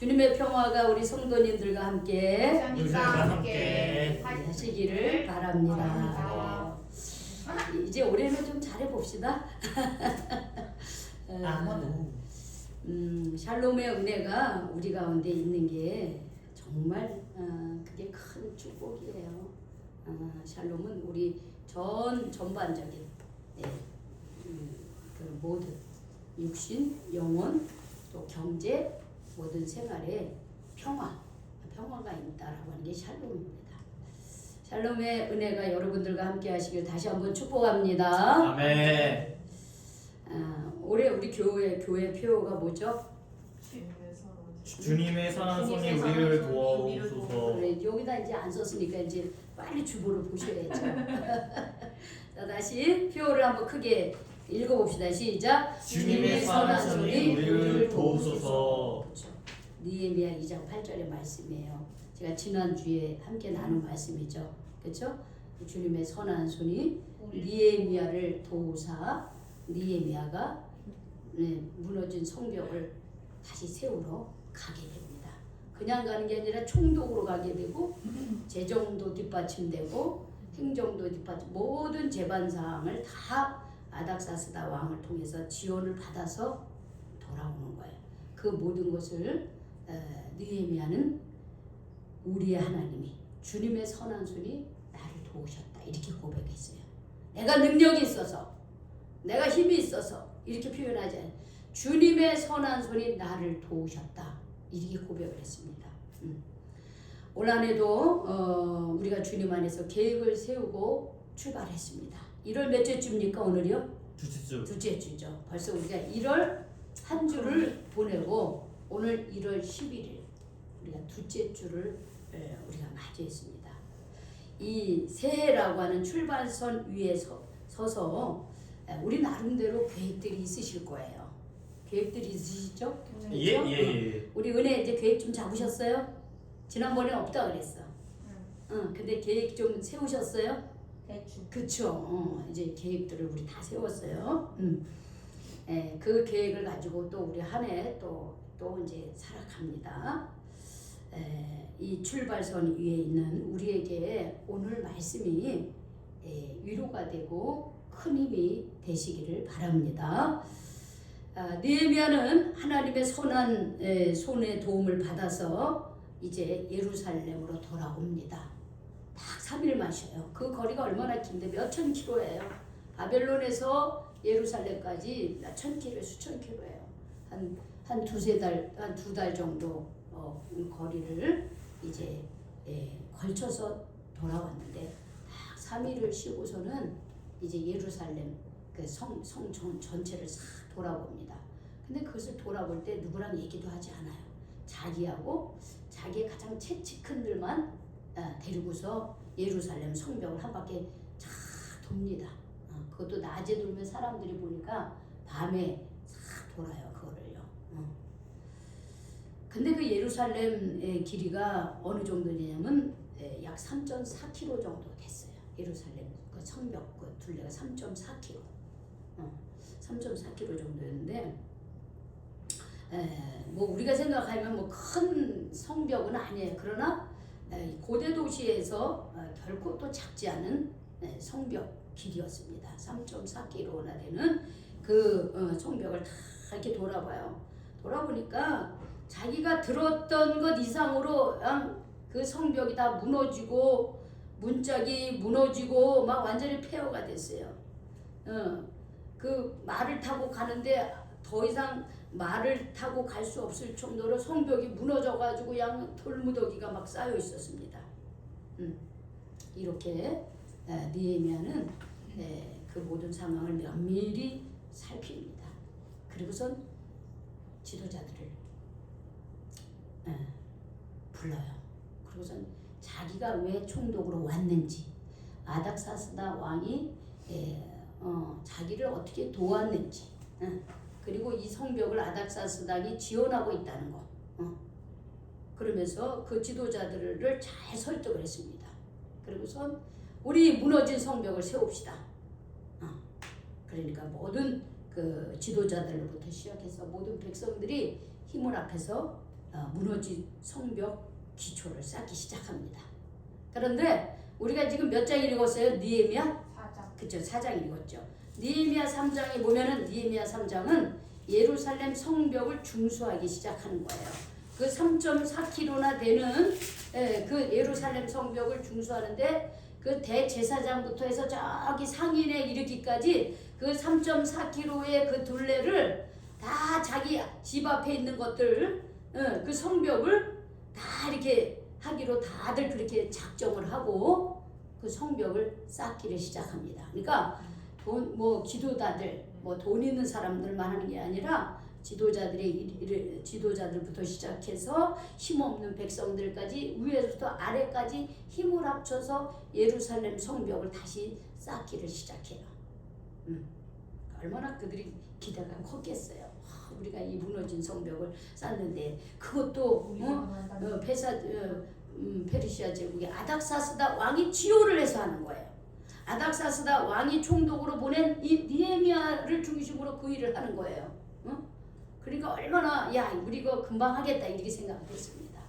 주님의 평화가 우리 성도님들과 함께 하시기를 바랍니다. 이제 올해는 좀 잘해봅시다. 샬롬의 은혜가 우리 가운데 있는 게 정말 그게 큰 축복이에요. 샬롬은 우리 전반적인 그 모든 육신, 영혼, 또 경제 모든 생활에 평화가 있다라고 하는 게 샬롬입니다. 샬롬의 은혜가 여러분들과 함께 하시길 다시 한번 축복합니다. 아멘. 올해 우리 교회 표어가 뭐죠? 주님의 선한 손이 우리를 도와주소서. 그래, 여기다 이제 안 썼으니까 이제 빨리 주보를 보셔야죠. 자, 다시 표어를 한번 크게 읽어봅시다. 시작. 주님의 선한 손이 우리를 도우소서. 그렇죠. 느헤미야 2장 8절의 말씀이에요. 제가 지난주에 함께 나눈 말씀이죠. 그렇죠? 주님의 선한 손이 느헤미야를 도우사 느헤미야가 무너진 성벽을 다시 세우러 가게 됩니다. 그냥 가는 게 아니라 총독으로 가게 되고 재정도 뒷받침되고 행정도 뒷받침 모든 재반사항을 다 아닥사스다 왕을 통해서 지원을 받아서 돌아오는 거예요. 그 모든 것을 느헤미야는 우리의 하나님이 주님의 선한 손이 나를 도우셨다 이렇게 고백했어요. 내가 능력이 있어서 내가 힘이 있어서 이렇게 표현하지 않아요. 주님의 선한 손이 나를 도우셨다 이렇게 고백을 했습니다. 올 한해도 우리가 주님 안에서 계획을 세우고 출발했습니다. 1월 몇째 주입니까 오늘이요? 둘째 주죠. 벌써 우리가 1월 한 주를 보내고 오늘 1월 11일 우리가 둘째 주를 우리가 맞이했습니다. 이 새해라고 하는 출발선 위에 서서 우리 나름대로 계획들이 있으실 거예요. 계획들이 있으시죠? 예. 우리 은혜 이제 계획 좀 잡으셨어요? 지난번에 없다 그랬어. 근데 계획 좀 세우셨어요? 대충. 그쵸. 이제 계획들을 우리 다 세웠어요. 그 계획을 가지고 또 우리 한 해 또 이제 살아갑니다. 이 출발선 위에 있는 우리에게 오늘 말씀이 위로가 되고 큰 힘이 되시기를 바랍니다. 느헤미야는 하나님의 선한 손의 도움을 받아서 이제 예루살렘으로 돌아옵니다. 딱 3일만 쉬어요. 그 거리가 얼마나 긴데 몇천 킬로예요. 바벨론에서 예루살렘까지 몇천 킬로, 수천 킬로예요. 한 두세 달, 한 2달 정도 거리를 이제 걸쳐서 돌아왔는데 딱 3일을 쉬고서는 이제 예루살렘 그 성 전체를 싹 돌아봅니다. 근데 그것을 돌아볼 때 누구랑 얘기도 하지 않아요. 자기하고 자기의 가장 채찍큰들만 데리고서 예루살렘 성벽을 한 바퀴 쫙 돕니다. 그것도 낮에 돌면 사람들이 보니까 밤에 싹 돌아요. 그거를요. 근데 그 예루살렘의 길이가 어느 정도 되냐면 약 3.4km 정도 됐어요. 예루살렘 그 성벽 그 둘레가 3.4km. 3.4km 정도였는데 뭐 우리가 생각하면 뭐 큰 성벽은 아니에요. 그러나 고대 도시에서 결코 또 작지 않은 성벽 길이었습니다. 3.4km나 되는 그 성벽을 다 이렇게 돌아봐요. 돌아보니까 자기가 들었던 것 이상으로 그 성벽이 다 무너지고 문짝이 무너지고 막 완전히 폐허가 됐어요. 그 말을 타고 가는데 더 이상 말을 타고 갈 수 없을 정도로 성벽이 무너져가지고 그냥 돌무더기가 막 쌓여 있었습니다. 이렇게 느헤미야는 그 모든 상황을 면밀히 살핍니다. 그리고선 지도자들을 불러요. 그리고선 자기가 왜 총독으로 왔는지 아닥사스다 왕이 자기를 어떻게 도왔는지 그리고 이 성벽을 아닥사스당이 지원하고 있다는 거 그러면서 그 지도자들을 잘 설득을 했습니다. 그리고선 우리 무너진 성벽을 세웁시다. 그러니까 모든 그 지도자들로부터 시작해서 모든 백성들이 힘을 합해서 무너진 성벽 기초를 쌓기 시작합니다. 그런데 우리가 지금 몇 장 읽었어요? 느헤미야? 4장. 그쵸, 4장 읽었죠. 느헤미야 3장에 보면은 느헤미야 3장은 예루살렘 성벽을 중수하기 시작하는 거예요. 그 3.4km나 되는 그 예루살렘 성벽을 중수하는데 그 대제사장부터 해서 저기 상인에 이르기까지 그 3.4km의 그 둘레를 다 자기 집 앞에 있는 것들 그 성벽을 다 이렇게 하기로 다들 그렇게 작정을 하고 그 성벽을 쌓기를 시작합니다. 그러니까 기도자들 돈 있는 사람들만 하는 게 아니라 지도자들부터 시작해서 힘없는 백성들까지 위에서부터 아래까지 힘을 합쳐서 예루살렘 성벽을 다시 쌓기를 시작해요. 얼마나 그들이 기대가 컸겠어요. 우리가 이 무너진 성벽을 쌓는데 그것도 페르시아 제국의 아닥사스다 왕이 지도를 해서 하는 거예요. 아닥사스다 왕이 총독으로 보낸 이 느헤미야를 중심으로 그 일을 하는 거예요. 그러니까 얼마나 우리 이거 금방 하겠다 이렇게 생각했습니다.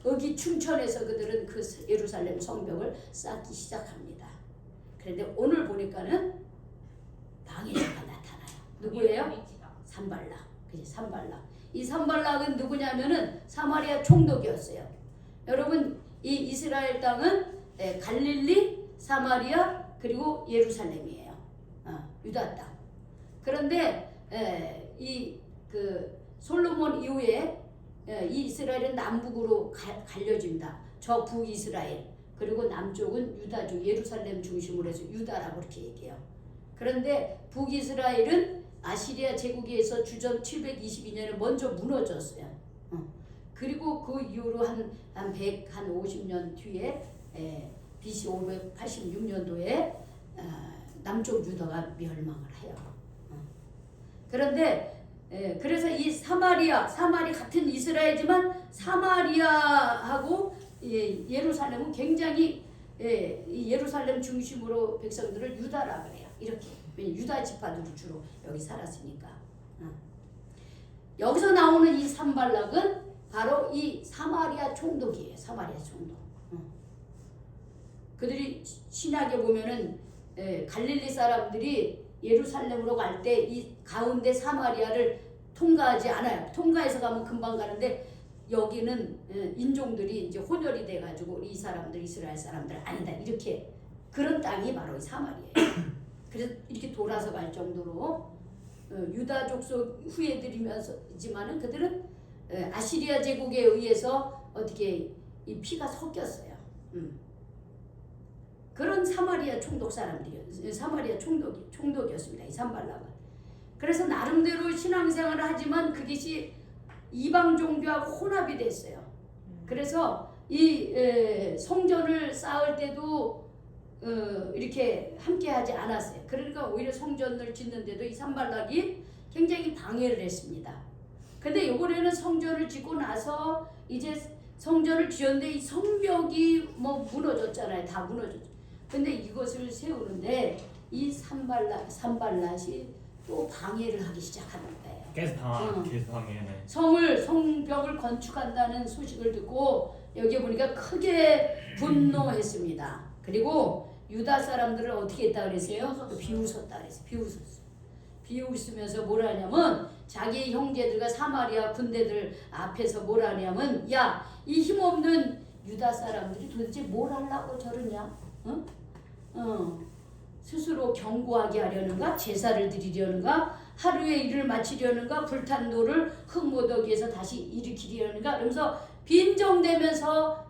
여기 춘천에서 그들은 그 예루살렘 성벽을 쌓기 시작합니다. 그런데 오늘 보니까는 방해자가 나타나요. 누구예요? 산발락. 그지, 산발락. 이 산발락은 누구냐면은 사마리아 총독이었어요. 여러분 이 이스라엘 땅은 갈릴리, 사마리아 그리고 예루살렘이에요. 유다 땅. 그런데 이 그 솔로몬 이후에 이 이스라엘은 남북으로 갈려집니다. 저 북이스라엘 그리고 남쪽은 유다족 예루살렘 중심으로 해서 유다라고 이렇게 얘기해요. 그런데 북이스라엘은 아시리아 제국에 의해서 주전 722년에 먼저 무너졌어요. 그리고 그 이후로 한 50년 뒤에 BC 586년도에 남쪽 유다가 멸망을 해요. 그런데 그래서 이 사마리 같은 이스라엘이지만 사마리아하고 예루살렘은 굉장히 이 예루살렘 중심으로 백성들을 유다라 그래요. 이렇게 유다 지파들이 주로 여기 살았으니까. 여기서 나오는 이 산발락은 바로 이 사마리아 총독이에요. 사마리아 총독. 그들이 신약에 보면은 갈릴리 사람들이 예루살렘으로 갈 때 이 가운데 사마리아를 통과하지 않아요. 통과해서 가면 금방 가는데 여기는 인종들이 이제 혼혈이 돼가지고 이 사람들 이스라엘 사람들 아니다 이렇게 그런 땅이 바로 사마리아예요. 그래서 이렇게 돌아서 갈 정도로 유다 족속 후예들이면서지만은 그들은 아시리아 제국에 의해서 어떻게 이 피가 섞였어요. 그런 사마리아 총독 사람들이요. 사마리아 총독이었습니다. 이 산발락은. 그래서 나름대로 신앙생활을 하지만 그것이 이방 종교하고 혼합이 됐어요. 그래서 이 성전을 쌓을 때도 이렇게 함께하지 않았어요. 그러니까 오히려 성전을 짓는데도 이 산발락이 굉장히 방해를 했습니다. 근데 이번에는 성전을 짓고 나서 이제 성전을 지었는데 이 성벽이 무너졌잖아요. 다 무너졌죠. 근데 이것을 세우는데 이 산발락이 또 방해를 하기 시작하는 거예요. 계속 방해네. 성벽을 건축한다는 소식을 듣고 여기 보니까 크게 분노했습니다. 그리고 유다 사람들을 어떻게 했다 그랬어요? 비웃었다 그랬어요. 비웃으면서 뭐라 하냐면 자기 형제들과 사마리아 군대들 앞에서 뭐라 하냐면 이 힘없는 유다 사람들이 도대체 뭘 하려고 저러냐? 스스로 경고하게 하려는가? 제사를 드리려는가? 하루의 일을 마치려는가? 불탄 돌을 흙모더기에서 다시 일으키려는가? 그러면서 빈정대면서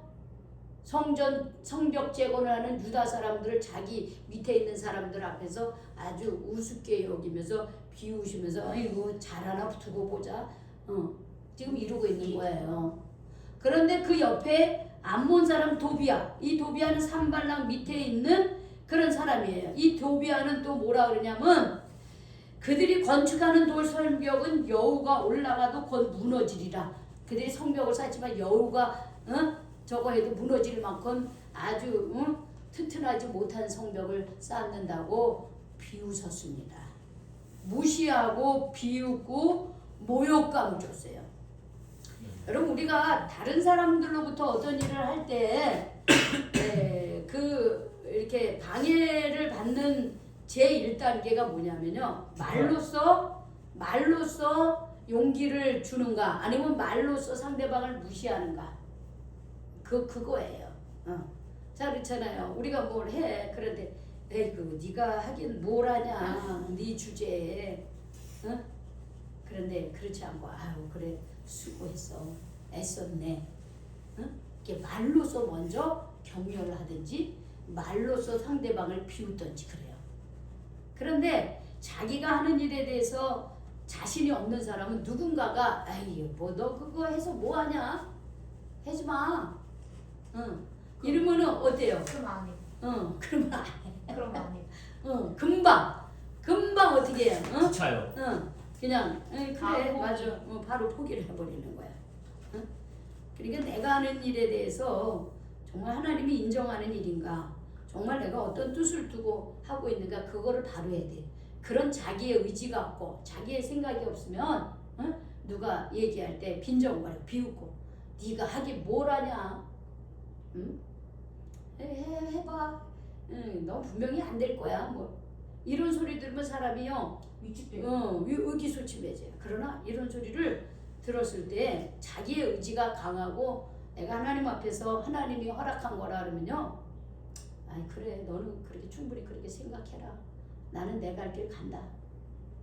성벽 재건을 하는 유다 사람들을 자기 밑에 있는 사람들 앞에서 아주 우습게 여기면서 비웃으면서 아이고 잘하나 두고 보자. 지금 이러고 있는 거예요. 그런데 그 옆에 암몬 사람 도비야. 이 도비야는 산발락 밑에 있는 그런 사람이에요. 이 도비야는 또 뭐라 그러냐면 그들이 건축하는 돌 성벽은 여우가 올라가도 곧 무너지리라. 그들이 성벽을 쌓지만 여우가 저거 해도 무너질 만큼 아주 튼튼하지 못한 성벽을 쌓는다고 비웃었습니다. 무시하고 비웃고 모욕감을 줬어요. 여러분 우리가 다른 사람들로부터 어떤 일을 할 때 그 이렇게 방해를 받는 제 1단계가 뭐냐면요. 말로써 용기를 주는가 아니면 말로써 상대방을 무시하는가 그거예요. 자 그렇잖아요. 우리가 뭘 해. 그런데 에이그 네가 하긴 뭘 하냐. 네 주제에. 그런데 그렇지 않고 아유 그래 수고했어. 애썼네. 이렇게 말로써 먼저 격려를 하든지 말로써 상대방을 비웃든지 그래요. 그런데 자기가 하는 일에 대해서 자신이 없는 사람은 누군가가 아이 뭐 너 그거 해서 뭐 하냐? 하지 마. 이러면은 어때요? 그럼 안 해. 그러면 안 해. 그럼 안 해. 금방 어떻게 해요? 차요. 그냥 그래 바로 맞아. 바로 포기를 해버리는 거야. 그러니까 내가 하는 일에 대해서 정말 하나님이 인정하는 일인가? 정말 내가 어떤 뜻을 두고 하고 있는가? 그거를 바로 해야 돼. 그런 자기의 의지가 없고 자기의 생각이 없으면 누가 얘기할 때 빈정거려 비웃고 네가 하긴 뭘 하냐? 해봐. 너 분명히 안 될 거야. 뭐 이런 소리 들으면 사람이요. 의기소침해져요. 그러나 이런 소리를 들었을 때 자기의 의지가 강하고 내가 하나님 앞에서 하나님이 허락한 거라 그러면요. 아이 그래 너는 그렇게 충분히 그렇게 생각해라. 나는 내 갈 길 간다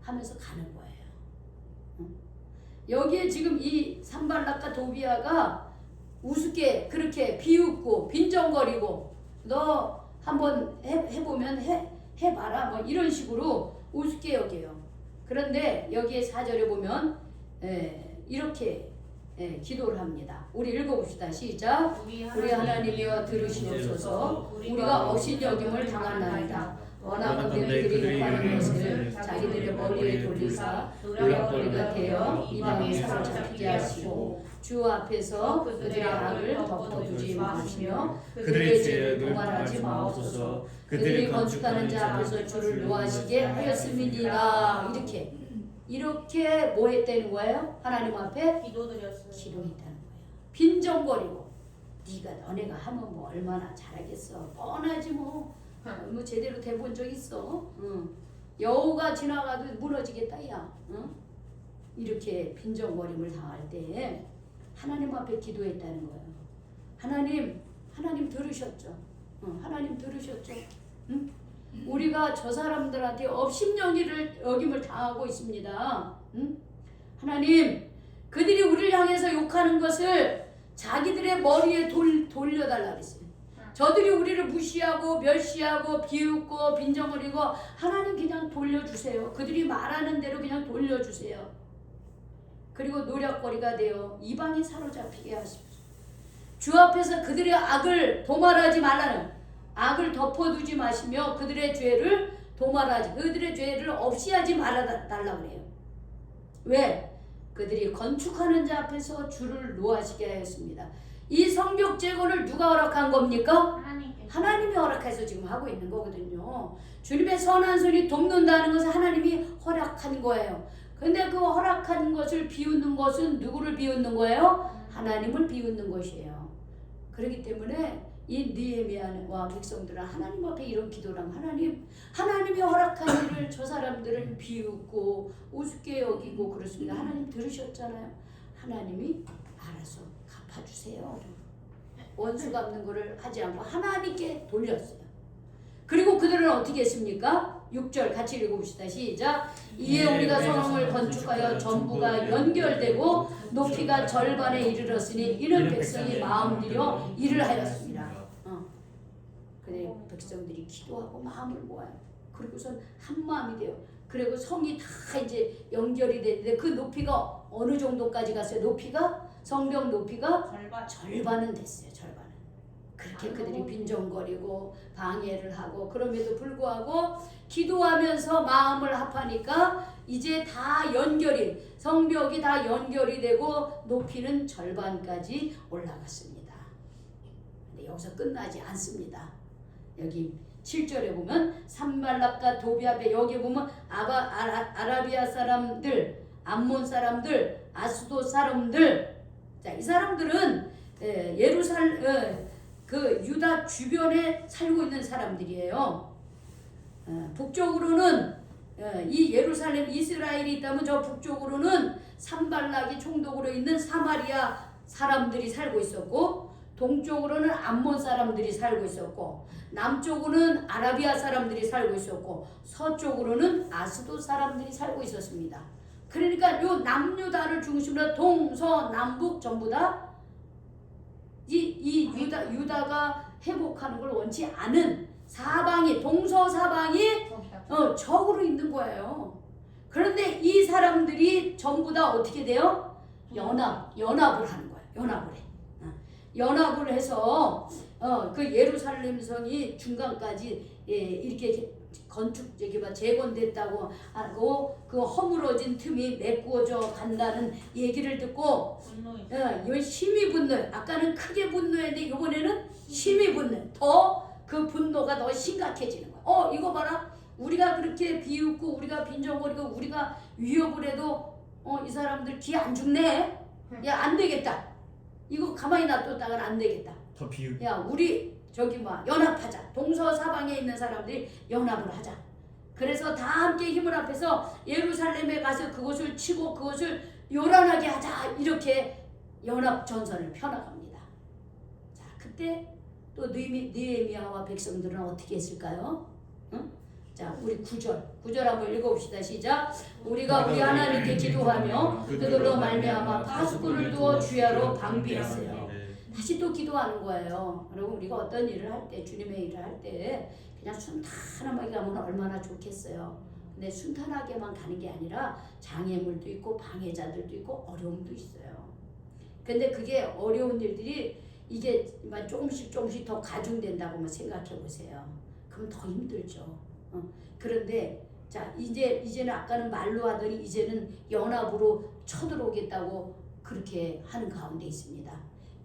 하면서 가는 거예요. 여기에 지금 이 산발락과 도비아가 우습게 그렇게 비웃고 빈정거리고 너 한번 해보면 해봐라 뭐 이런 식으로 우습게 여겨요. 그런데 여기에 4절에 보면 이렇게 기도를 합니다. 우리 읽어봅시다. 시작. 우리 하나님이여 들으시옵소서. 우리가 업신여김을 당하나이다. 원하건대 그들이 욕하는 것을 자기들의 머리에 돌리사 노략거리가 되어 이방에 사로잡히게 하시고 주 앞에서 그들의 악을 덮어두지 마시며 그들의 죄를 도말하지 마옵소서. 그들이 건축하는 자 앞에서 주를 노하시게 하였음이니라. 이렇게 뭐 했다는 거예요? 하나님 앞에 기도드렸어요. 기도했다는 거예요. 빈정거리고 너네가 하면 뭐 얼마나 잘하겠어. 뻔하지 뭐 제대로 돼본 적 있어? 여우가 지나가도 무너지겠다 야. 이렇게 빈정거림을 당할 때 하나님 앞에 기도했다는 거예요. 하나님 들으셨죠? 하나님 들으셨죠? 우리가 저 사람들한테 업신여김을 당하고 있습니다. 하나님 그들이 우리를 향해서 욕하는 것을 자기들의 머리에 돌려달라 그랬어요. 저들이 우리를 무시하고 멸시하고 비웃고 빈정거리고 하나님 그냥 돌려주세요. 그들이 말하는 대로 그냥 돌려주세요. 그리고 노략거리가 되어 이방에 사로잡히게 하십시오. 주 앞에서 그들의 악을 도말하지 말라는 악을 덮어두지 마시며 그들의 죄를 그들의 죄를 없이 하지 말아달라 그래요. 왜? 그들이 건축하는 자 앞에서 주를 노하시게 하였습니다. 이 성벽 재건을 누가 허락한 겁니까? 하나님이 허락해서 지금 하고 있는 거거든요. 주님의 선한 손이 돕는다는 것은 하나님이 허락한 거예요. 근데 그 허락한 것을 비웃는 것은 누구를 비웃는 거예요? 하나님을 비웃는 것이에요. 그렇기 때문에 이 느헤미야와 백성들은 하나님 앞에 이런 기도를 하면 하나님이 허락한 일을 저 사람들은 비웃고 우습게 여기고 그렇습니다. 하나님 들으셨잖아요. 하나님이 알아서 갚아주세요. 원수 갚는 거를 하지 않고 하나님께 돌렸어요. 그리고 그들은 어떻게 했습니까? 6절 같이 읽어봅시다. 시작. 이에 우리가 성을 건축하여 전부가 연결되고 높이가 절반에 이르렀으니 이는 백성이 마음 들여 일을 하였습니다. 근데 백성들이 기도하고 마음을 모아요. 그리고선 한 마음이 돼요. 그리고 성이 다 이제 연결이 되는데 그 높이가 어느 정도까지 갔어요? 성벽 높이가 절반은 됐어요. 절반은. 그렇게 그들이 빈정거리고 방해를 하고 그럼에도 불구하고 기도하면서 마음을 합하니까 이제 다 성벽이 다 연결이 되고 높이는 절반까지 올라갔습니다. 근데 여기서 끝나지 않습니다. 여기 7절에 보면 산발락과 도비압에 여기 보면 아라비아 사람들, 암몬 사람들, 아스돗 사람들 자, 이 사람들은 그 유다 주변에 살고 있는 사람들이에요. 북쪽으로는 이 예루살렘 이스라엘이 있다면 저 북쪽으로는 산발락이 총독으로 있는 사마리아 사람들이 살고 있었고, 동쪽으로는 암몬 사람들이 살고 있었고, 남쪽으로는 아라비아 사람들이 살고 있었고, 서쪽으로는 아스도 사람들이 살고 있었습니다. 그러니까 요 남유다를 중심으로 동서남북 전부 다 이 유다가 회복하는 걸 원치 않은 사방이, 동서사방이 적으로 있는 거예요. 그런데 이 사람들이 전부 다 어떻게 돼요? 연합을 하는 거예요. 연합을 해. 연합을 해서 그 예루살렘 성이 중간까지 이렇게 재건됐다고 하고, 그 허물어진 틈이 메꾸어져 간다는 얘기를 듣고 심히 분노해. 아까는 크게 분노했는데 이번에는 심히 분노해. 더 그 분노가 더 심각해지는 거야. 이거 봐라. 우리가 그렇게 비웃고 우리가 빈정거리고 우리가 위협을 해도 이 사람들 귀 안 죽네. 야, 안 되겠다. 이거 가만히 놔뒀다가는 안 되겠다. 더 비웃. 야, 우리 연합하자. 동서사방에 있는 사람들이 연합을 하자. 그래서 다 함께 힘을 합해서 예루살렘에 가서 그것을 치고 그것을 요란하게 하자. 이렇게 연합 전선을 펴나갑니다. 자, 그때 또 느헤미야와 백성들은 어떻게 했을까요? 응? 자, 우리 9절 한번 읽어봅시다. 시작. 우리가 우리 하나님께 기도하며 그들로 말미암아 파수꾼을 두어 주야로 방비했어요. 다시 또 기도하는 거예요. 여러분, 우리가 어떤 일을 할 때, 주님의 일을 할 때 그냥 순탄하게 가면 얼마나 좋겠어요. 근데 순탄하게만 가는 게 아니라 장애물도 있고 방해자들도 있고 어려움도 있어요. 근데 그게 어려운 일들이 이게 조금씩 더 가중된다고만 생각해 보세요. 그럼 더 힘들죠. 그런데 자, 이제는 아까는 말로 하더니 이제는 연합으로 쳐들어오겠다고 그렇게 하는 가운데 있습니다.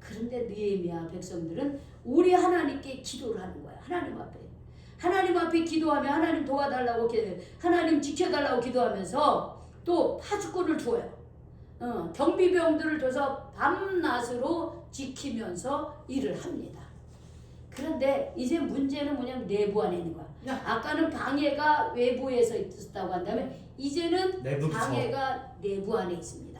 그런데 느헤미야 백성들은 우리 하나님께 기도를 하는 거야. 하나님 앞에 기도하며 하나님 도와달라고, 하나님 지켜달라고 기도하면서 또 파수꾼을 두어요. 경비병들을 둬서 밤낮으로 지키면서 일을 합니다. 그런데 이제 문제는 뭐냐면 내부 안에 있는 거야. 아까는 방해가 외부에서 있었다고 한다면 이제는 방해가 내부 안에 있습니다.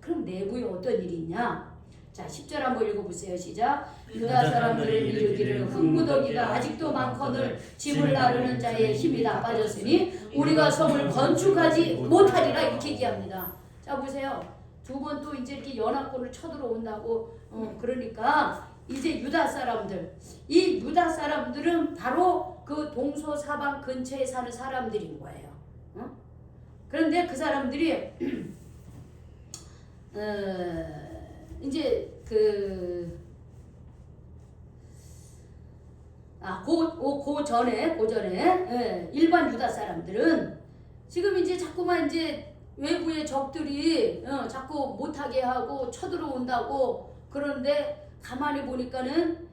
그럼 내부에 어떤 일이 있냐? 자, 10절 한번 읽어보세요. 시작. 유다 사람들을 이르기를 흙무더기가 아직도 많거늘 집을 나르는 자의 힘이 다 빠졌으니 우리가 성을 건축하지 못하리라. 이렇게 얘기합니다. 자, 보세요. 두 번 또 이제 이렇게 연합군을 쳐들어온다고. 그러니까 이제 유다 사람들, 이 유다 사람들은 바로 그 동서사방 근처에 사는 사람들인 거예요. 그런데 그 사람들이 이제 그 전에 일반 유다 사람들은 지금 이제 자꾸만 이제 외부의 적들이 자꾸 못하게 하고 쳐들어온다고. 그런데 가만히 보니까는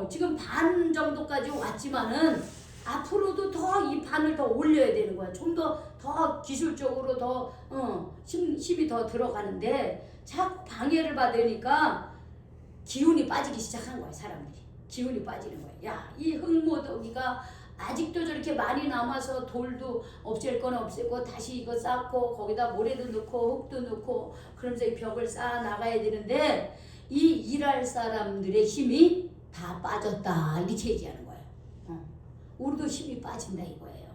지금 반 정도까지 왔지만은 앞으로도 더 이 반을 더 올려야 되는 거야. 좀 더 기술적으로 더 힘이 더 들어가는데 자꾸 방해를 받으니까 기운이 빠지기 시작한 거야. 사람들이 기운이 빠지는 거야. 야, 이 흙모더기가 아직도 저렇게 많이 남아서 돌도 없앨 건 없애고 다시 이거 쌓고 거기다 모래도 넣고 흙도 넣고 그러면서 이 벽을 쌓아 나가야 되는데 이 일할 사람들의 힘이 다 빠졌다. 이렇게 얘기하는 거예요. 우리도 힘이 빠진다 이거예요.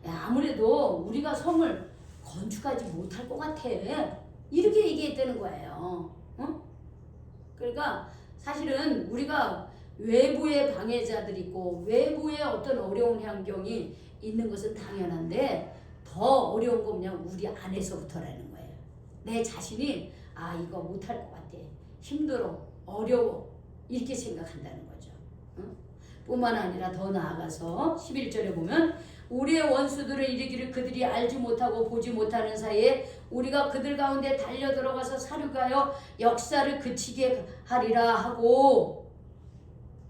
야, 아무래도 우리가 성을 건축하지 못할 것 같아. 이렇게 얘기했다는 거예요. 그러니까 사실은 우리가 외부의 방해자들이 있고 외부의 어떤 어려운 환경이 있는 것은 당연한데 더 어려운 건 그냥 우리 안에서부터라는 거예요. 내 자신이 이거 못할 것 같아. 힘들어. 어려워. 이렇게 생각한다는 거죠. 뿐만 아니라 더 나아가서 11절에 보면 우리의 원수들을 이르기를 그들이 알지 못하고 보지 못하는 사이에 우리가 그들 가운데 달려 들어가서 사륙하여 역사를 그치게 하리라 하고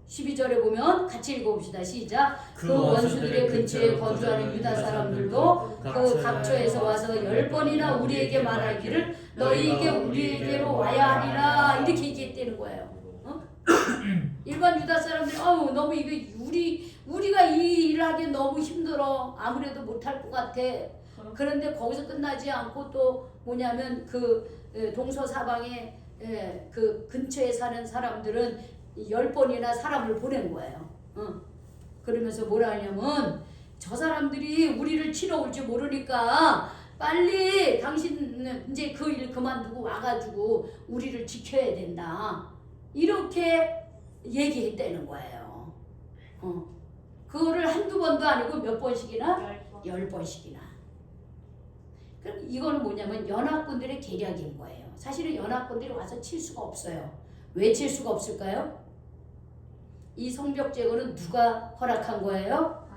12절에 보면 같이 읽어봅시다. 시작. 그 원수들의 근처에 거주하는 유다 사람들도 그 각처에서 와서 10번이나 우리에게 말하기를 너희에게 우리에게로 와야 하리라 이렇게 얘기했다는 거예요. 어? 일반 유다 사람들이 너무 이거 우리가 이 일을 하기 너무 힘들어. 아무래도 못할 것 같아. 그런데 거기서 끝나지 않고 또 뭐냐면 그 동서사방에 그 근처에 사는 사람들은 10번이나 사람을 보낸 거예요. 그러면서 뭐라 하냐면 저 사람들이 우리를 치러 올지 모르니까 빨리 당신 이제 그 일 그만두고 와가지고 우리를 지켜야 된다. 이렇게 얘기했다는 거예요. 그거를 한두 번도 아니고 몇 번씩이나? 10번씩이나. 그럼 이거는 뭐냐면 연합군들의 계략인 거예요. 사실은 연합군들이 와서 칠 수가 없어요. 왜 칠 수가 없을까요? 이 성벽 제거는 누가 허락한 거예요?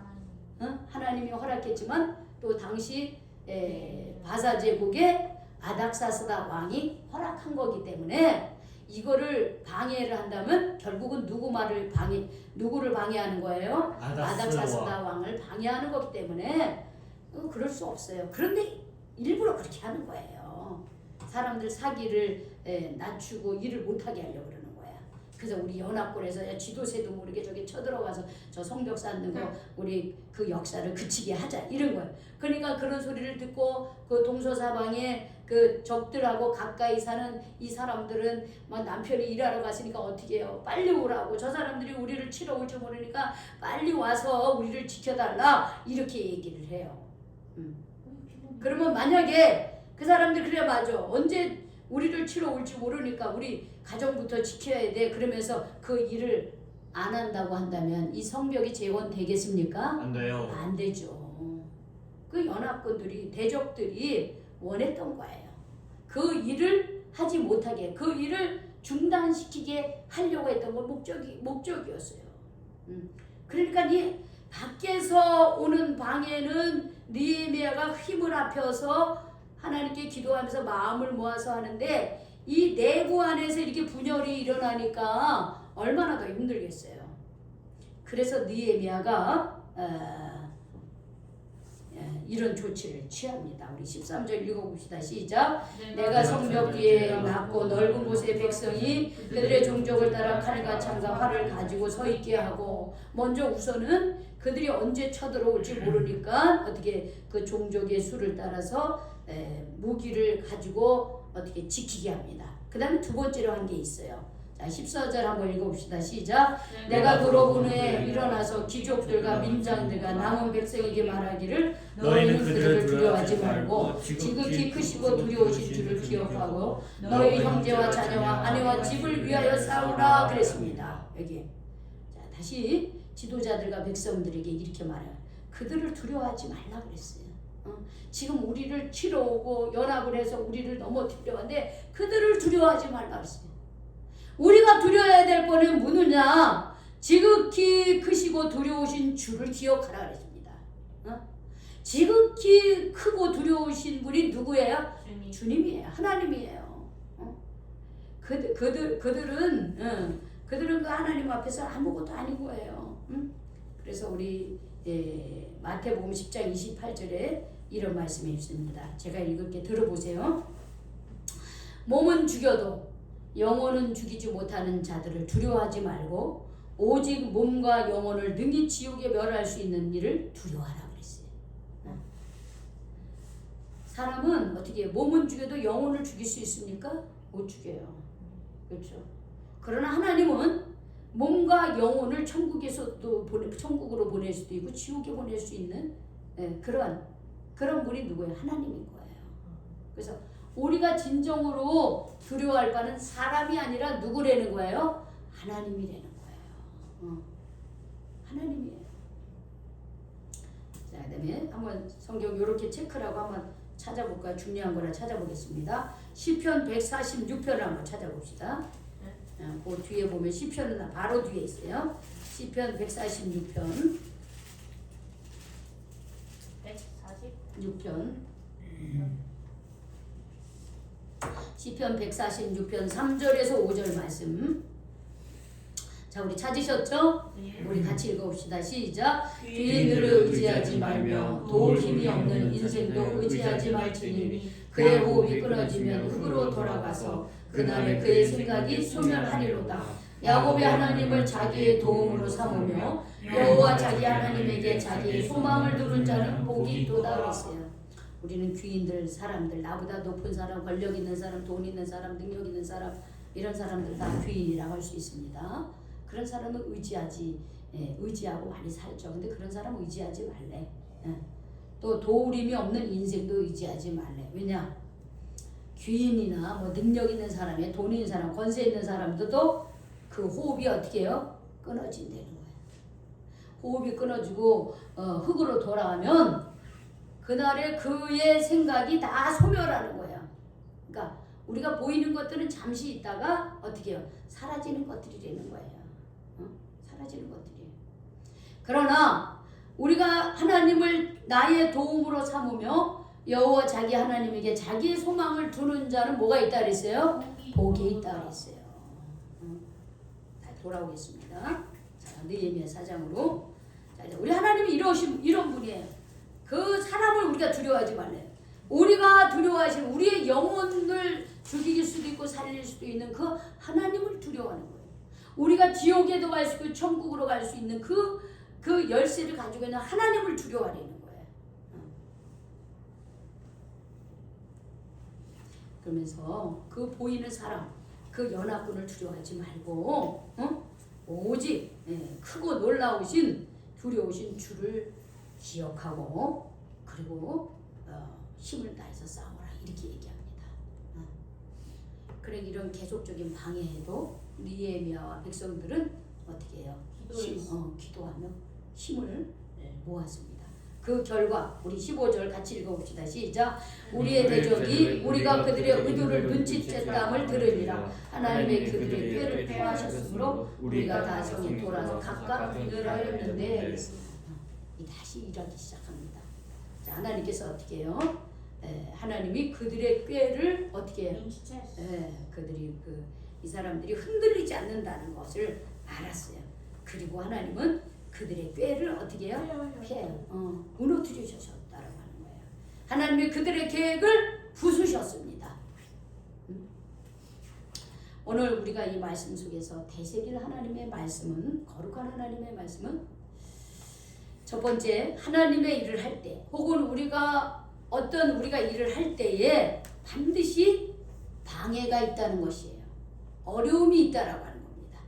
하나님이 허락했지만 또 당시 바사 제국의 아닥사스다 왕이 허락한 거기 때문에 이거를 방해를 한다면 결국은 누구를 방해하는 거예요? 아닥사스다 왕을 방해하는 거기 때문에 그럴 수 없어요. 그런데 일부러 그렇게 하는 거예요. 사람들 사기를 낮추고 일을 못하게 하려고 그러는 거야. 그래서 우리 연합군에서 야, 지도새도 모르게 저기 쳐들어가서 저 성벽 쌓는 거 우리 그 역사를 그치게 하자 이런 거예요. 그러니까 그런 소리를 듣고 그 동서사방에 그 적들하고 가까이 사는 이 사람들은 막 남편이 일하러 갔으니까 어떻게 해요? 빨리 오라고. 저 사람들이 우리를 치러 올지 모르니까 빨리 와서 우리를 지켜달라 이렇게 얘기를 해요. 그러면 만약에 그 사람들 그래 맞아. 언제 우리를 치러 올지 모르니까 우리 가정부터 지켜야 돼. 그러면서 그 일을 안 한다고 한다면 이 성벽이 재건되겠습니까? 안 돼요. 안 되죠. 그 연합군들이 대적들이 원했던 거예요. 그 일을 하지 못하게 그 일을 중단시키게 하려고 했던 건 목적이었어요. 그러니까 이 밖에서 오는 방해는 느헤미야가 힘을 합해서 하나님께 기도하면서 마음을 모아서 하는데 이 내부 안에서 이렇게 분열이 일어나니까 얼마나 더 힘들겠어요. 그래서 느헤미야가 이런 조치를 취합니다. 우리 13절 읽어봅시다. 시작. 내가 성벽 뒤에 낮고 넓은 곳에 백성이 그들의 종족을 따라 칼과 창과 활을 가지고 서 있게 하고 먼저 우선은 그들이 언제 쳐들어올지 모르니까 어떻게 그 종족의 수를 따라서 무기를 가지고 어떻게 지키게 합니다. 그 다음에 두 번째로 한 게 있어요. 자, 14절 한번 읽어봅시다. 시작. 내가 돌아본 후에 일어나서 귀족들과 민장들과 남은 백성에게 말하기를 너희는 그들을 두려워하지 말고 지극히 크시고 두려우신 줄을 기억하고 너희 형제와 자녀와 아내와 집을 위하여 싸우라 그랬습니다. 여기 자, 다시 지도자들과 백성들에게 이렇게 말해요. 그들을 두려워하지 말라 그랬어요. 지금 우리를 치러 오고 연합을 해서 우리를 넘어뜨려 하는데 그들을 두려워하지 말라 그랬어요. 우리가 두려워해야 될 거는 뭐느냐? 지극히 크시고 두려우신 주를 기억하라 그랬습니다. 지극히 크고 두려우신 분이 누구예요? 주님이에요. 하나님이에요. 그들은 그 하나님 앞에서 아무것도 아닌 거예요. 그래서 우리 마태복음 10장 28절에 이런 말씀이 있습니다. 제가 읽을게 들어보세요. 몸은 죽여도 영혼은 죽이지 못하는 자들을 두려워하지 말고 오직 몸과 영혼을 능히 지옥에 멸할 수 있는 일을 두려워하라 그랬어요. 사람은 어떻게 몸은 죽여도 영혼을 죽일 수 있습니까? 못 죽여요. 그렇죠. 그러나 하나님은 몸과 영혼을 천국으로 보낼 수도 있고 지옥에 보낼 수 있는 그런 분이 누구예요? 하나님인 거예요. 그래서 우리가 진정으로 두려워할 바는 사람이 아니라 누구라는 거예요? 하나님이라는 거예요. 하나님이에요. 자, 그다음에 한번 성경 이렇게 체크를 하고 한번 찾아볼까요? 중요한 거나 찾아보겠습니다. 시편 146편을 한번 찾아봅시다. 그 뒤에 보면 시편은 바로 뒤에 있어요. 시편 146편. 146편. 시편 146편 3절에서 5절 말씀. 자, 우리 찾으셨죠? 우리 같이 읽어봅시다. 시작. 귀인들을 의지하지 말며 도울 힘이 없는 인생도 의지하지 말지니 그의 호흡이 끊어지면 흙으로 돌아가서 그날에 그의 생각이 소멸하리로다. 야곱이 하나님을 자기의 도움으로 삼으며 여호와 자기 하나님에게 자기의 소망을 두는 자는 복이 있도다 그랬어요. 우리는 귀인들, 사람들, 나보다 높은 사람, 권력 있는 사람, 돈 있는 사람, 능력 있는 사람, 이런 사람들 다 귀인이라고 할 수 있습니다. 그런 사람은 의지하고 많이 살죠. 근데 그런 사람은 의지하지 말래. 또 도우림이 없는 인생도 의지하지 말래. 왜냐? 귀인이나 뭐 능력 있는 사람이, 돈 있는 사람, 권세 있는 사람들도 그 호흡이 어떻게 해요? 끊어진다는 거예요. 호흡이 끊어지고 흙으로 돌아가면 그날에 그의 생각이 다 소멸하는 거야. 그러니까 우리가 보이는 것들은 잠시 있다가 어떻게 해요? 사라지는 것들이 되는 거예요. 사라지는 것들이. 그러나 우리가 하나님을 나의 도움으로 삼으며 여호와 자기 하나님에게 자기의 소망을 두는 자는 뭐가 있다 그랬어요? 복이 있다 그랬어요. 돌아오겠습니다. 자, 느헤미야 4장으로. 자, 우리 하나님이 이런 분이에요. 그 사람을 우리가 두려워하지 말래. 우리가 두려워하시는 우리의 영혼을 죽일 수도 있고 살릴 수도 있는 그 하나님을 두려워하는 거예요. 우리가 지옥에도 갈 수 있고 천국으로 갈 수 있는 그 열쇠를 가지고 있는 하나님을 두려워하는 거예요. 그러면서 그 보이는 사람, 그 연합군을 두려워하지 말고 오직 크고 놀라우신 두려우신 주를 기억하고 그리고 힘을 다해서 싸워라 이렇게 얘기합니다. 그래 이런 계속적인 방해에도 느헤미야와 백성들은 어떻게 해요? 기도하며 힘을 모았습니다. 그 결과 우리 15절 같이 읽어봅시다. 시작. 우리의 대적이 우리가 그들의 의도를 눈치챘다함을 들으리라. 하나님의 그들의 꾀를 패하셨으므로 우리가 다 성에 돌아서 각각 늘하였는데 다시 일하기 시작합니다. 자, 하나님께서 어떻게 해요? 하나님이 그들의 꾀를 어떻게 해요? 그들이 이 사람들이 흔들리지 않는다는 것을 알았어요. 그리고 하나님은 그들의 꾀를 어떻게 해요? 피해요. 무너뜨리셨다라고 하는 거예요. 하나님이 그들의 계획을 부수셨습니다. 오늘 우리가 이 말씀 속에서 되새길 하나님의 말씀은, 거룩한 하나님의 말씀은 첫 번째, 하나님의 일을 할 때, 혹은 우리가 일을 할 때에 반드시 방해가 있다는 것이에요. 어려움이 있다라고 하는 겁니다.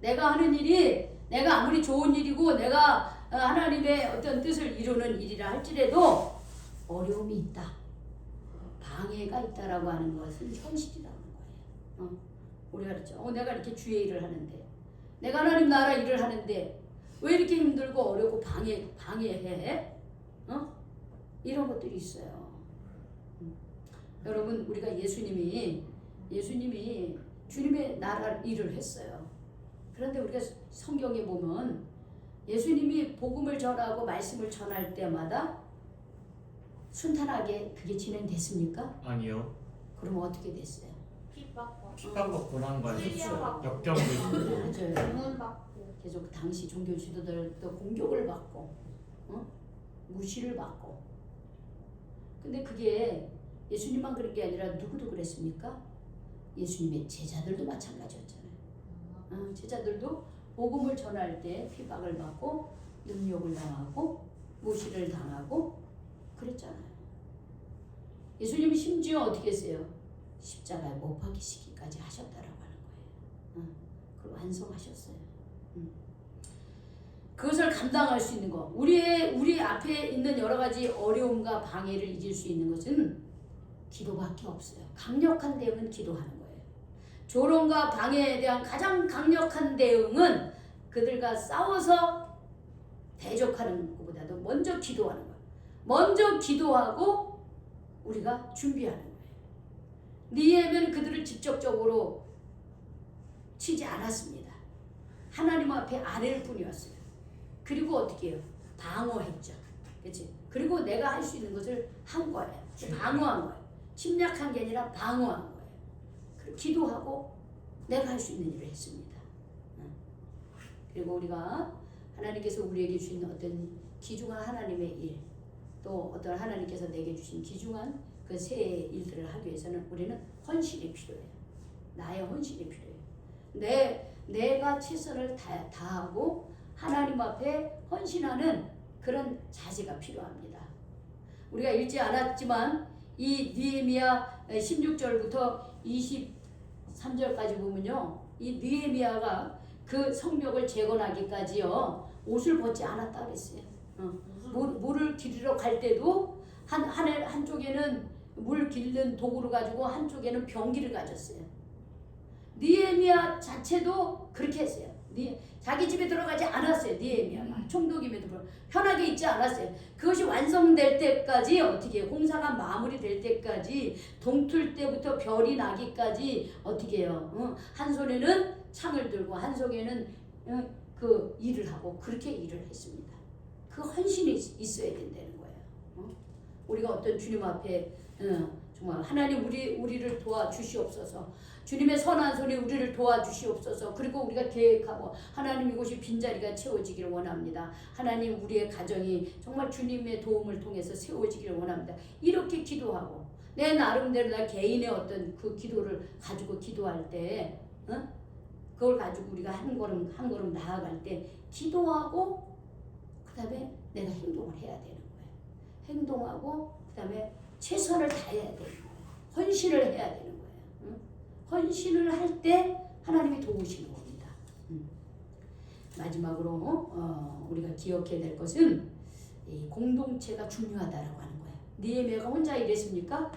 내가 하는 일이 내가 아무리 좋은 일이고 내가 하나님의 어떤 뜻을 이루는 일이라 할지라도 어려움이 있다. 방해가 있다라고 하는 것은 현실이라는 거예요. 우리가 그랬죠. 내가 이렇게 주의 일을 하는데, 내가 하나님 나라 일을 하는데 왜 이렇게 힘들고 어렵고 방해해? 이런 것들이 있어요. 여러분, 우리가 예수님이 주님의 나라 일을 했어요. 그런데 우리가 성경에 보면 예수님이 복음을 전하고 말씀을 전할 때마다 순탄하게 그게 진행됐습니까? 아니요. 그럼 어떻게 됐어요? 핍박과 고난과 찔려받고. 역경도 있고 맞아요. 고문받고 계속 당시 종교 지도자들도 공격을 받고 무시를 받고. 근데 그게 예수님만 그런 게 아니라 누구도 그랬습니까? 예수님의 제자들도 마찬가지였잖아요. 제자들도 복음을 전할 때 핍박을 받고 능욕을 당하고 무시를 당하고 그랬잖아요. 예수님이 심지어 어떻게 했어요? 십자가에 못 박히시기까지 하셨다라고 하는 거예요. 그걸 완성하셨어요. 그것을 감당할 수 있는 것, 우리 앞에 있는 여러 가지 어려움과 방해를 이길 수 있는 것은 기도밖에 없어요. 강력한 대응은 기도하는 거예요. 조롱과 방해에 대한 가장 강력한 대응은 그들과 싸워서 대적하는 것보다도 먼저 기도하는 거예요. 먼저 기도하고 우리가 준비하는 거예요. 느헤미야는 그들을 직접적으로 치지 않았습니다. 하나님 앞에 아랠 뿐이었어요. 그리고 어떻게 해요? 방어했죠. 그렇지? 그리고 내가 할 수 있는 것을 한 거예요. 방어한 거예요. 침략한 게 아니라 방어한 거예요. 그리고 기도하고 내가 할 수 있는 일을 했습니다. 그리고 우리가 하나님께서 우리에게 주신 어떤 귀중한 하나님의 일, 또 어떤 하나님께서 내게 주신 귀중한 그 새 일들을 하기 위해서는 우리는 헌신이 필요해요. 나의 헌신이 필요해요. 내가 최선을 다하고 하나님 앞에 헌신하는 그런 자세가 필요합니다. 우리가 읽지 않았지만 이 느헤미야 16절부터 23절까지 보면요, 이 느헤미야가 그 성벽을 재건하기까지요 옷을 벗지 않았다 그랬어요. 물을 기르러 갈 때도 한쪽에는 물 기르는 도구를 가지고 한쪽에는 병기를 가졌어요. 느헤미야 자체도 그렇게 했어요. 자기 집에 들어가지 않았어요. 느헤미야가 총독임에도 불구하고 편하게 있지 않았어요. 그것이 완성될 때까지 어떻게 해요? 공사가 마무리될 때까지 동틀 때부터 별이 나기까지 어떻게 해요? 한 손에는 창을 들고 한 손에는 그 일을 하고 그렇게 일을 했습니다. 그 헌신이 있어야 된다는 거예요. 우리가 어떤 주님 앞에 정말 하나님 우리를 도와주시옵소서. 주님의 선한 손이 우리를 도와주시옵소서. 그리고 우리가 계획하고 하나님 이곳이 빈자리가 채워지기를 원합니다. 하나님 우리의 가정이 정말 주님의 도움을 통해서 세워지기를 원합니다. 이렇게 기도하고 내 나름대로 나 개인의 어떤 그 기도를 가지고 기도할 때 그걸 가지고 우리가 한 걸음 나아갈 때 기도하고 그 다음에 내가 행동을 해야 되는 거예요. 행동하고 그 다음에 최선을 다해야 되는 거예요. 헌신을 해야 되는 거예요. 헌신을 할 때 하나님이 도우시는 겁니다. 마지막으로 우리가 기억해야 될 것은 이 공동체가 중요하다라고 하는 거예요. 느헤미야가 혼자 일했습니까?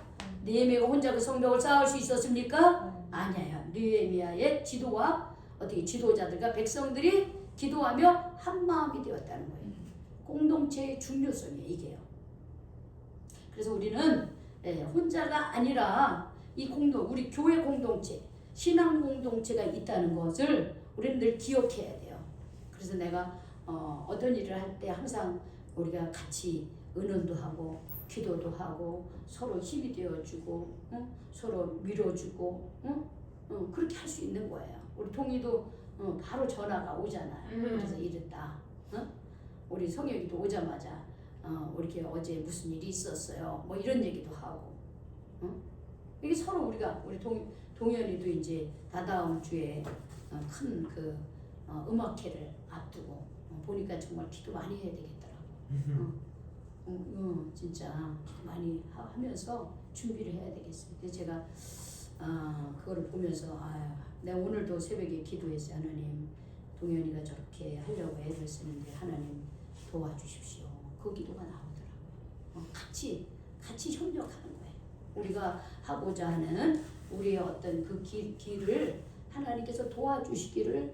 느헤미야가 혼자 그 성벽을 쌓을 수 있었습니까? 아니에요. 느헤미야의 지도와 어떻게 지도자들과 백성들이 기도하며 한 마음이 되었다는 거예요. 공동체의 중요성이에요, 이게요. 그래서 우리는 혼자가 아니라 이 우리 교회 공동체, 신앙 공동체가 있다는 것을 우리는 늘 기억해야 돼요. 그래서 내가 어떤 일을 할 때 항상 우리가 같이 의논도 하고 기도도 하고 서로 힘이 되어주고 서로 밀어주고 그렇게 할 수 있는 거예요. 우리 동희도 바로 전화가 오잖아요. 그래서 이랬다. 우리 성혁이도 오자마자 이렇게 어제 무슨 일이 있었어요. 뭐 이런 얘기도 하고. 이게 서로 우리 동현이도 이제 다다음 주에 큰 그 음악회를 앞두고 보니까 정말 기도 많이 해야 되겠더라고. 진짜 기도 많이 하면서 준비를 해야 되겠어요. 그래서 제가 그거를 보면서 내가 오늘도 새벽에 기도했어요. 하나님, 동현이가 저렇게 하려고 애를 쓰는데 하나님 도와주십시오. 그 기도가 나오더라고요. 같이 협력하는 거예요. 우리가 하고자 하는 우리의 어떤 그 길을 하나님께서 도와주시기를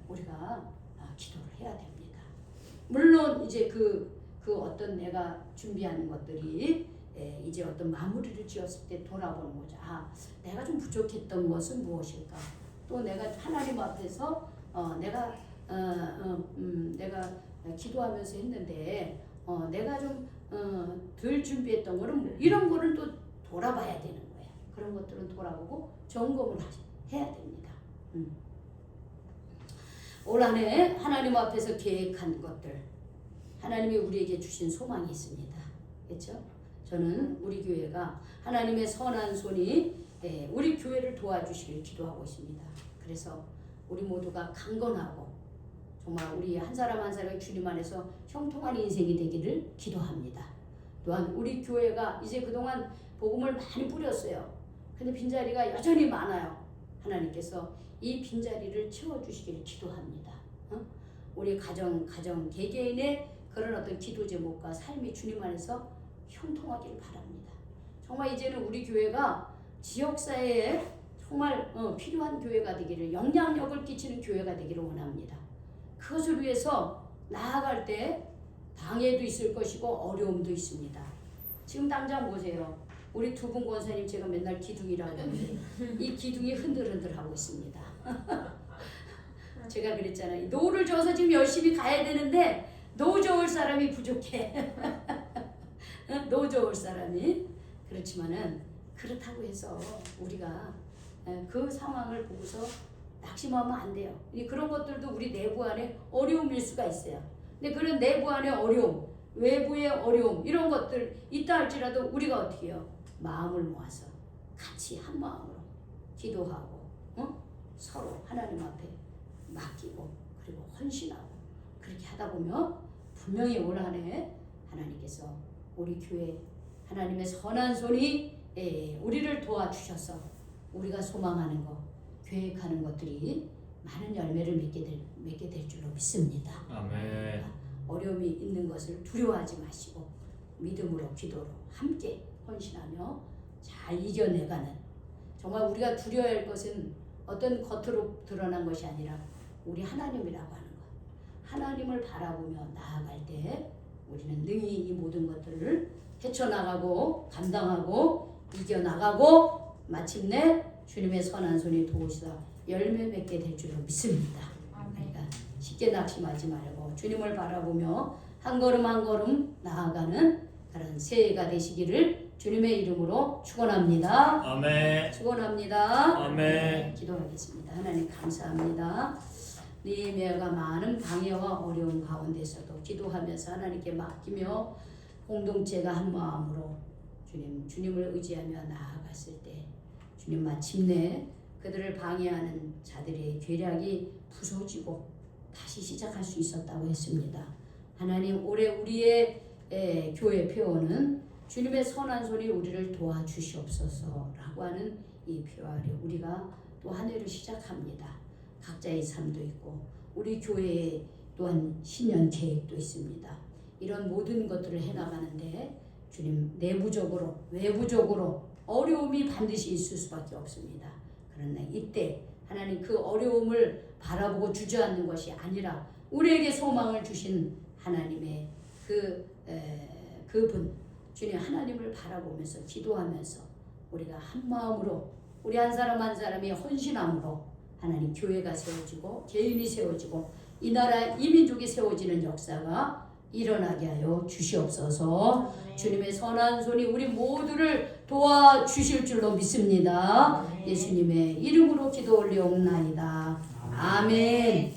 우리가 기도를 해야 됩니다. 물론 이제 그 어떤 내가 준비하는 것들이 이제 어떤 마무리를 지었을 때 돌아보는 거죠. 내가 좀 부족했던 것은 무엇일까? 또 내가 하나님 앞에서 내가 기도하면서 했는데 내가 좀 덜 준비했던 거는 뭐 이런 거는 또 돌아봐야 되는 거예요. 그런 것들은 돌아보고 점검을 해야 됩니다. 올 한 해 하나님 앞에서 계획한 것들, 하나님이 우리에게 주신 소망이 있습니다. 그렇죠? 저는 우리 교회가 하나님의 선한 손이 우리 교회를 도와주시길 기도하고 있습니다. 그래서 우리 모두가 강건하고 정말 우리 한 사람 한 사람이 주님 안에서 형통한 인생이 되기를 기도합니다. 또한 우리 교회가 이제 그동안 복음을 많이 뿌렸어요. 근데 빈자리가 여전히 많아요. 하나님께서 이 빈자리를 채워주시기를 기도합니다. 우리 가정 개개인의 그런 어떤 기도 제목과 삶이 주님 안에서 형통하기를 바랍니다. 정말 이제는 우리 교회가 지역사회에 정말 필요한 교회가 되기를, 영향력을 끼치는 교회가 되기를 원합니다. 그것을 위해서 나아갈 때 방해도 있을 것이고 어려움도 있습니다. 지금 당장 보세요. 우리 두 분 권사님 제가 맨날 기둥이라고 하는데 이 기둥이 흔들흔들하고 있습니다. 제가 그랬잖아요. 노를 저어서 지금 열심히 가야 되는데 노 저을 사람이 부족해. 노 저을 사람이. 그렇지만은 그렇다고 해서 우리가 그 상황을 보고서 낙심하면 안 돼요. 그런 것들도 우리 내부 안에 어려움일 수가 있어요. 근데 그런 내부 안에 어려움, 외부의 어려움 이런 것들 있다 할지라도 우리가 어떻게 해요? 마음을 모아서 같이 한 마음으로 기도하고 서로 하나님 앞에 맡기고 그리고 헌신하고 그렇게 하다 보면 분명히 올 한해 하나님께서 우리 교회 하나님의 선한 손이 우리를 도와주셔서 우리가 소망하는 것, 계획하는 것들이 많은 열매를 맺게 될 줄로 믿습니다. 아멘. 어려움이 있는 것을 두려워하지 마시고 믿음으로 기도로 함께 헌신하며 잘 이겨내가는, 정말 우리가 두려워할 것은 어떤 겉으로 드러난 것이 아니라 우리 하나님이라고 하는 것, 하나님을 바라보며 나아갈 때 우리는 능히 이 모든 것들을 헤쳐나가고 감당하고 이겨나가고 마침내 주님의 선한 손이 도우시다 열매 맺게 될 줄로 믿습니다. 그러니까 쉽게 낙심하지 말고 주님을 바라보며 한 걸음 한 걸음 나아가는 그런 새해가 되시기를 주님의 이름으로 축원합니다. 아멘. 축원합니다. 아멘. 기도하겠습니다. 하나님 감사합니다. 느헤미야가 많은 방해와 어려움 가운데서도 기도하면서 하나님께 맡기며 공동체가 한 마음으로 주님을 의지하며 나아갔을 때 주님 마침내 그들을 방해하는 자들의 괴력이 부서지고 다시 시작할 수 있었다고 했습니다. 하나님 올해 우리의 교회 표어는 주님의 선한 손이 우리를 도와주시옵소서라고 하는 이 표어 아래 우리가 또 한 해를 시작합니다. 각자의 삶도 있고 우리 교회에 또한 신년 계획도 있습니다. 이런 모든 것들을 해나가는데 주님 내부적으로 외부적으로 어려움이 반드시 있을 수밖에 없습니다. 그러나 이때 하나님 그 어려움을 바라보고 주저앉는 것이 아니라 우리에게 소망을 주신 하나님의 그분 주님 하나님을 바라보면서 기도하면서 우리가 한 마음으로 우리 한 사람 한 사람이 헌신함으로 하나님 교회가 세워지고 개인이 세워지고 이 나라 이 민족이 세워지는 역사가 일어나게 하여 주시옵소서. 주님의 선한 손이 우리 모두를 도와주실 줄로 믿습니다. 예수님의 이름으로 기도 올리옵나이다. 아멘.